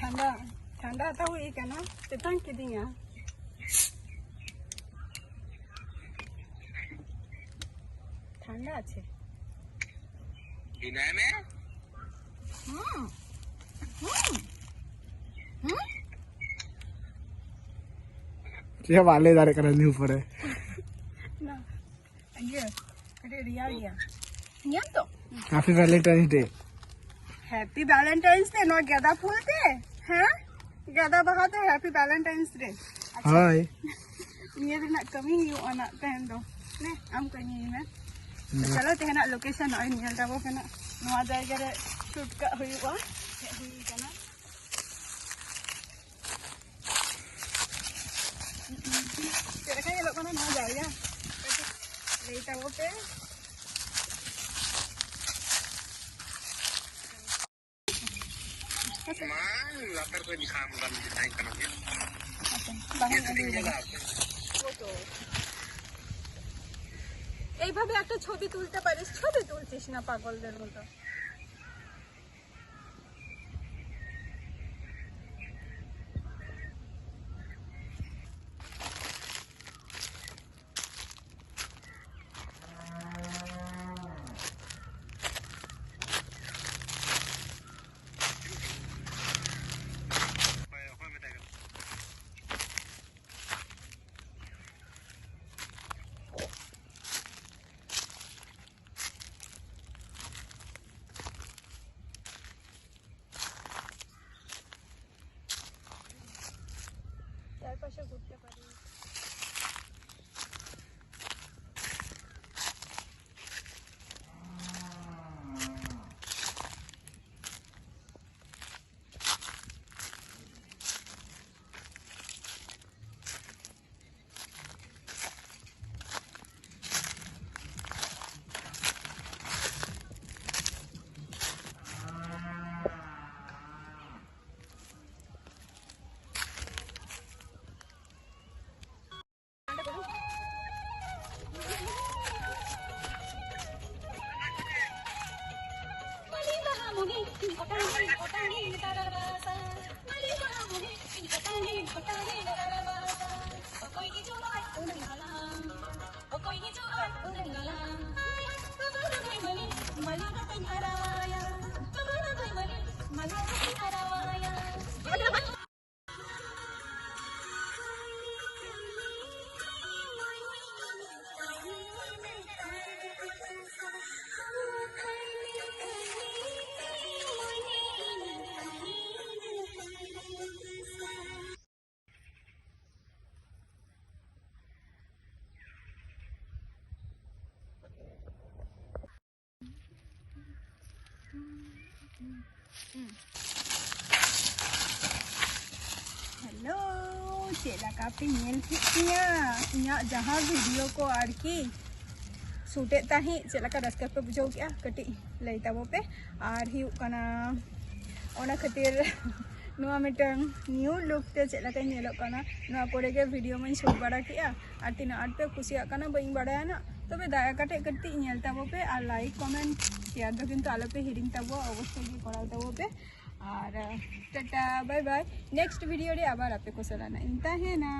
ठंडा ठंडा तो हुई करना तेतांग किदिया ठंडा अच्छे इन्हें में ये वाले दारे करने ऊपर है ना ये करे रिया रिया नियम तो happy Valentine's day happy Valentine's day नो गेदा फूल दे हैं गेदा बहा तो हैप्पी वैलेंटाइंस डे हाय निया ना कमी यू अना तहन दो ने आम कनी में चलो तेहना लोकेशन आई नियल दाबो कना नवा जायगा रे शूट का हुईवा हुई कना तेरे का ये लोग ना नवा जायगा लेटा वो पे मान लाकर कोई दिखा मुझे डिजाइन करना है बाहर फोटो এইভাবে একটা ছবি তুলতে পারিস ছবি তুলছিস না পাগলদের মতো চারপাশে ঘুরতে পারি हेलो चेला कापे नेल किया इया जहां वीडियो को आरकी शूटे ताही चेला का रस्का पे बुझो क्या कटी लईता वो पे आर ही कना ओना खातिर नुआ मिटन न्यू लुक ते चेला का नेलो कना नुआ कोरे के वीडियो में शूट बड़ा किया आर तीन आठ पे खुशिया कना बई बड़ा ना तबे दाया काटे कटी नेलता वो पे आर लाइक कमेंट शेयर दो किंतु आलो पे हिडिंग ताबो अवश्य की कराता वो पे और tata bye bye next video रे आबार आपे को सलाना इंता है ना।